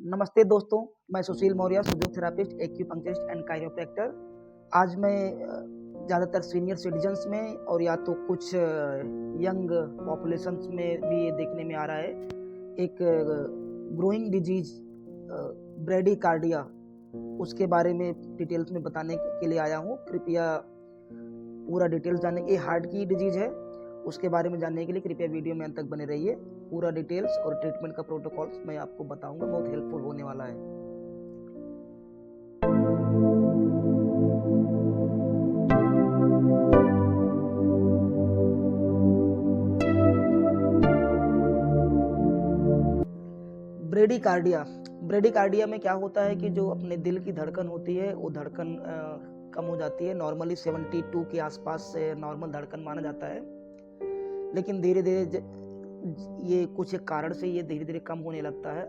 नमस्ते दोस्तों, मैं Sushil Maurya, physiotherapist, acupuncturist and chiropractor. आज मैं ज़्यादातर सीनियर सिटीजन्स में और या तो कुछ यंग पॉपुलेशंस में भी ये देखने में आ रहा है, एक ग्रोइंग डिजीज़ ब्रेडिकार्डिया, उसके बारे में डिटेल्स में बताने के लिए आया हूँ। कृपया पूरा डिटेल्स जानने ये हार्ट की डिजीज़ है, उसके बारे में जानने के लिए कृपया वीडियो में अंत तक बने रहिए। पूरा डिटेल्स और ट्रीटमेंट का प्रोटोकॉल्स मैं आपको बताऊंगा, बहुत हेल्पफुल होने वाला है। ब्रेडिकार्डिया ब्रेडिकार्डिया में क्या होता है कि जो अपने दिल की धड़कन होती है वो धड़कन कम हो जाती है। नॉर्मली 72 के आसपास से नॉर्मल धड़कन माना जाता है, लेकिन धीरे धीरे ये कुछ एक कारण से ये धीरे धीरे कम होने लगता है।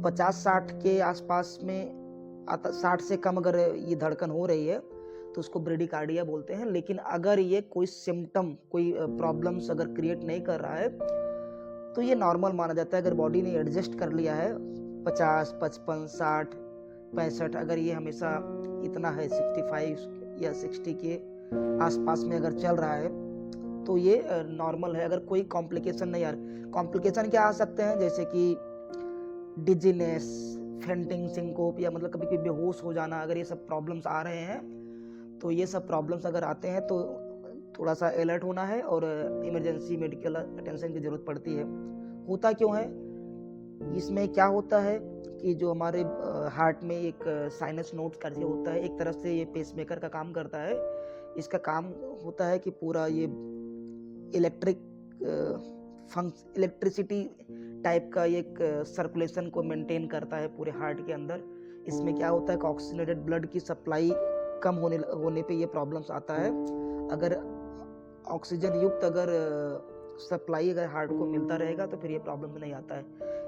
50-60 के आसपास में 60 से कम अगर ये धड़कन हो रही है तो उसको ब्रेडिकार्डिया बोलते हैं। लेकिन अगर ये कोई सिम्टम, कोई प्रॉब्लम्स अगर क्रिएट नहीं कर रहा है तो ये नॉर्मल माना जाता है। अगर बॉडी ने एडजस्ट कर लिया है 50, 55, 60, 65, अगर ये हमेशा इतना है 65 या 60 के आसपास में अगर चल रहा है तो ये नॉर्मल है। अगर कोई कॉम्प्लिकेशन नहीं आ रहा, कॉम्प्लिकेशन क्या आ सकते हैं, जैसे कि डिजीनेस, फेंटिंग, सिंकोप, या मतलब कभी कभी बेहोश हो जाना, अगर ये सब प्रॉब्लम्स आ रहे हैं तो ये सब प्रॉब्लम्स अगर आते हैं तो थोड़ा सा अलर्ट होना है और इमरजेंसी मेडिकल अटेंशन की ज़रूरत पड़ती है। होता क्यों है, इसमें क्या होता है कि जो हमारे हार्ट में एक साइनस नोड्स करके होता है, एक तरह से ये पेसमेकर का काम करता है। इसका काम होता है कि पूरा ये इलेक्ट्रिसिटी टाइप का एक सर्कुलेशन को मेंटेन करता है पूरे हार्ट के अंदर। इसमें क्या होता है कि ऑक्सीजनेटेड ब्लड की सप्लाई कम होने पे ये प्रॉब्लम्स आता है। अगर ऑक्सीजन युक्त अगर सप्लाई अगर हार्ट को मिलता रहेगा तो फिर ये प्रॉब्लम नहीं आता है।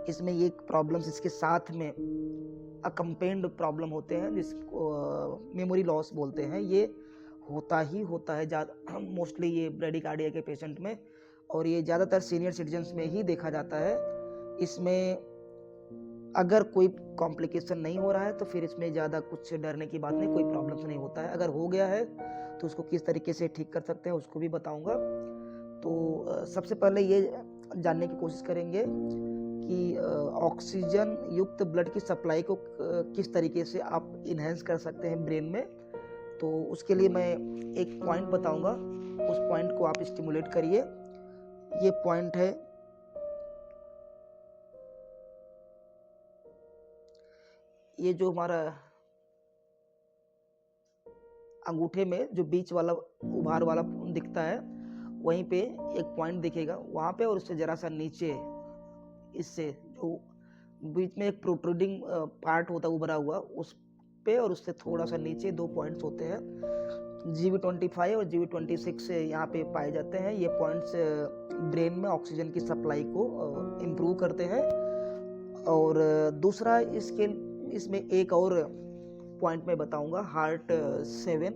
इसमें ये प्रॉब्लम्स इसके साथ में अकम्पेंड प्रॉब्लम होते हैं, जिसको मेमोरी लॉस बोलते हैं। ये होता है ज़्यादा मोस्टली ये ब्रेडिकार्डिया के पेशेंट में, और ये ज़्यादातर सीनियर सिटीजन्स में ही देखा जाता है। इसमें अगर कोई कॉम्प्लिकेशन नहीं हो रहा है तो फिर इसमें ज़्यादा कुछ डरने की बात नहीं, कोई प्रॉब्लम्स नहीं होता है। अगर हो गया है तो उसको किस तरीके से ठीक कर सकते हैं उसको भी बताऊंगा। तो सबसे पहले ये जानने की कोशिश करेंगे कि ऑक्सीजन युक्त ब्लड की सप्लाई को किस तरीके से आप इन्हेंस कर सकते हैं ब्रेन में। तो उसके लिए मैं एक पॉइंट बताऊंगा, उस पॉइंट को आप स्टिमुलेट करिए। ये पॉइंट है, ये जो हमारा अंगूठे में जो बीच वाला उभार वाला दिखता है, वहीं पे एक पॉइंट दिखेगा वहां पे, और उससे जरा सा नीचे इससे जो बीच में एक प्रोट्रूडिंग पार्ट होता है उभरा हुआ, उस पे और उससे थोड़ा सा नीचे 2 पॉइंट्स होते हैं। GV25 और GV26 यहाँ पे पाए जाते हैं। ये पॉइंट्स ब्रेन में ऑक्सीजन की सप्लाई को इम्प्रूव करते हैं। और दूसरा इसमें एक और पॉइंट मैं बताऊंगा, हार्ट 7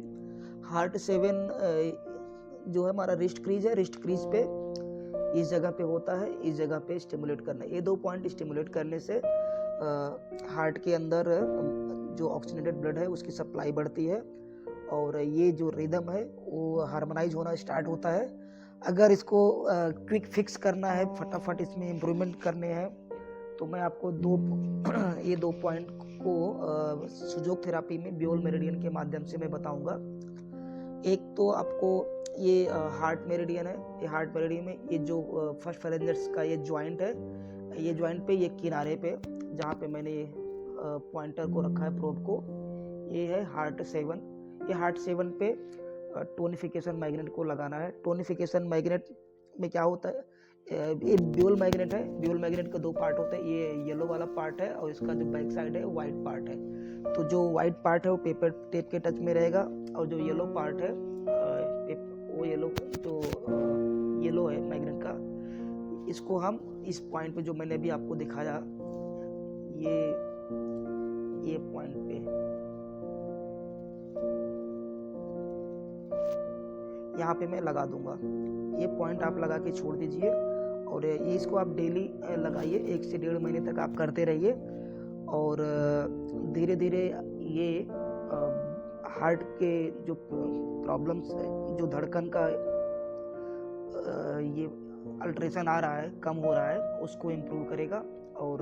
जो है हमारा रिस्ट क्रीज है, रिस्ट क्रीज पे इस जगह पे होता है, इस जगह पे स्टिमुलेट करना है। ये 2 पॉइंट स्टिमुलेट करने से हार्ट के अंदर जो ऑक्सीजनेटेड ब्लड है उसकी सप्लाई बढ़ती है और ये जो रिदम है वो हार्मोनाइज होना स्टार्ट होता है। अगर इसको क्विक फिक्स करना है, फटाफट इसमें इम्प्रूवमेंट करने हैं, तो मैं आपको ये 2 पॉइंट को सुजोग थेरापी में ब्यूल मेरिडियन के माध्यम से मैं बताऊंगा। एक तो आपको ये हार्ट मेरिडियन है, ये हार्ट मेरिडियन में ये जो फर्स्ट फेरेंजर्स का ये जॉइंट है, ये जॉइंट पे ये किनारे पे जहाँ पे मैंने पॉइंटर को रखा है, प्रोब को, ये है हार्ट 7। ये हार्ट 7 पे टोनिफिकेशन मैग्नेट को लगाना है। टोनिफिकेशन मैग्नेट में क्या होता है, ये ड्यूल मैग्नेट है। ड्यूल मैग्नेट का 2 पार्ट होते हैं, ये येलो वाला पार्ट है और इसका जो बैक साइड है वाइट पार्ट है। तो जो वाइट पार्ट है वो पेपर टेप के टच में रहेगा, और जो येलो पार्ट है वो येलो है मैग्नेट का, इसको हम इस पॉइंट पे जो मैंने अभी आपको दिखाया, ये पॉइंट पे यहाँ पे मैं लगा दूंगा। ये पॉइंट आप लगा के छोड़ दीजिए और ये इसको आप डेली लगाइए, 1 से 1.5 महीने तक आप करते रहिए। और धीरे धीरे ये हार्ट के जो प्रॉब्लम्स है, जो धड़कन का ये अल्ट्रेशन आ रहा है, कम हो रहा है, उसको इम्प्रूव करेगा और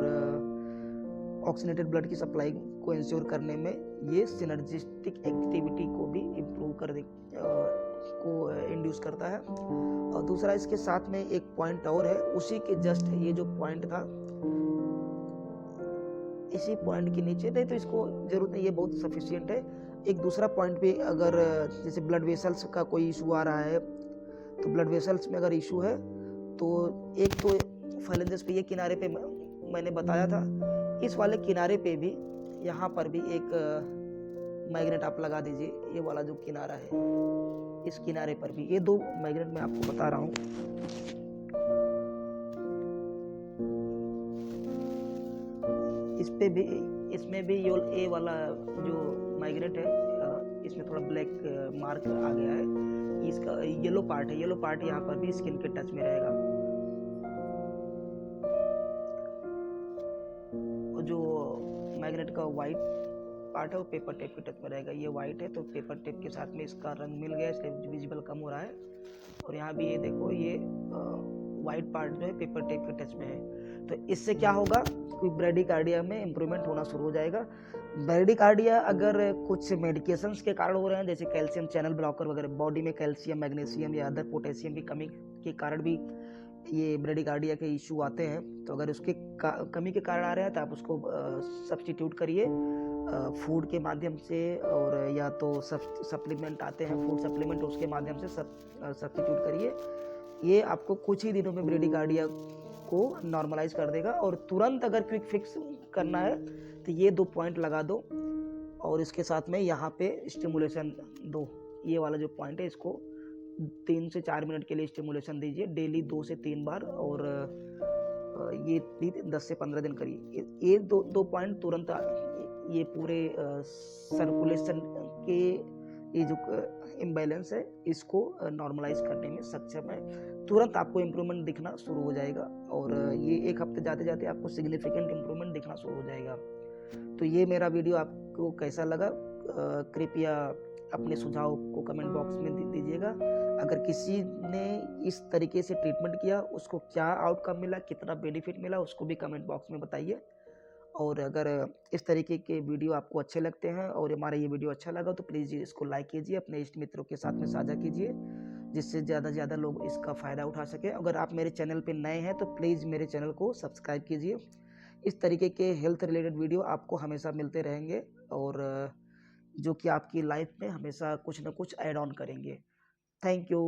ऑक्सीनेटेड ब्लड की सप्लाई को इंश्योर करने में ये सिनर्जिस्टिक एक्टिविटी को भी इम्प्रूव कर दे को इंड्यूस करता है। और दूसरा इसके साथ में एक पॉइंट और है, उसी के जस्ट ये जो पॉइंट था इसी पॉइंट के नीचे नहीं, तो इसको जरूरत नहीं, ये बहुत सफिशिएंट है। एक दूसरा पॉइंट भी, अगर जैसे ब्लड वेसल्स का कोई इशू आ रहा है, तो ब्लड वेसल्स में अगर इशू है तो एक तो फाइलेंजेस पे ये किनारे पे मैंने बताया था, इस वाले किनारे पे भी यहाँ पर भी एक मैग्नेट आप लगा दीजिए। ये वाला जो किनारा है, इस किनारे पर भी ये 2 मैग्नेट मैं आपको बता रहा हूँ। इस पे भी, इसमें भी ये वाला जो मैग्नेट है, इसमें थोड़ा ब्लैक मार्क आ गया है, इसका येलो पार्ट है, येलो पार्ट यहाँ पर भी स्किन के टच में रहेगा। और जो मैग्नेट का वाइट पार्ट है वो पेपर टेप के टच में रहेगा। ये वाइट है तो पेपर टेप के साथ में इसका रंग मिल गया, इसलिए विजिबल कम हो रहा है। और यहाँ भी ये देखो, ये वाइट पार्ट जो है पेपर टेप के टच में है। तो इससे क्या होगा कि ब्रेडिकार्डिया में इम्प्रूवमेंट होना शुरू हो जाएगा। ब्रेडिकार्डिया अगर कुछ मेडिकेशंस के कारण हो रहे हैं, जैसे कैल्शियम चैनल ब्लॉकर वगैरह, बॉडी में कैल्शियम, मैग्नीशियम या अदर पोटेशियम की कमी के कारण भी ये ब्रेडिकार्डिया के इशू आते हैं, तो अगर उसके कमी के कारण आ रहे हैं तो आप उसको सब्स्टिट्यूट करिए फूड के माध्यम से, और या तो सप्लीमेंट आते हैं, फूड सप्लीमेंट, उसके माध्यम से सब्स्टिट्यूट करिए। ये आपको कुछ ही दिनों में ब्रेडिकार्डिया को नॉर्मलाइज कर देगा। और तुरंत अगर क्विक फिक्स करना है तो ये 2 पॉइंट लगा दो, और इसके साथ में यहाँ पे स्टिमुलेशन दो। ये वाला जो पॉइंट है, इसको 3 से 4 मिनट के लिए स्टिमुलेशन दीजिए डेली 2 से 3 बार, और ये 10 से 15 दिन करिए। ये 2 पॉइंट तुरंत ये पूरे सर्कुलेशन के ये जो इम्बैलेंस है इसको नॉर्मलाइज करने में सक्षम है। तुरंत आपको इम्प्रूवमेंट दिखना शुरू हो जाएगा, और ये 1 हफ्ते जाते जाते आपको सिग्निफिकेंट इम्प्रूवमेंट दिखना शुरू हो जाएगा। तो ये मेरा वीडियो आपको कैसा लगा, कृपया अपने सुझाव को कमेंट बॉक्स में दीजिएगा। अगर किसी ने इस तरीके से ट्रीटमेंट किया, उसको क्या आउटकम मिला, कितना बेनिफिट मिला, उसको भी कमेंट बॉक्स में बताइए। और अगर इस तरीके के वीडियो आपको अच्छे लगते हैं और हमारा ये वीडियो अच्छा लगा तो प्लीज़ इसको लाइक कीजिए, अपने इष्ट मित्रों के साथ में साझा कीजिए, जिससे ज़्यादा से ज़्यादा लोग इसका फ़ायदा उठा सकें। अगर आप मेरे चैनल पे नए हैं तो प्लीज़ मेरे चैनल को सब्सक्राइब कीजिए। इस तरीके के हेल्थ रिलेटेड वीडियो आपको हमेशा मिलते रहेंगे, और जो कि आपकी लाइफ में हमेशा कुछ ना कुछ ऐड ऑन करेंगे। Thank you.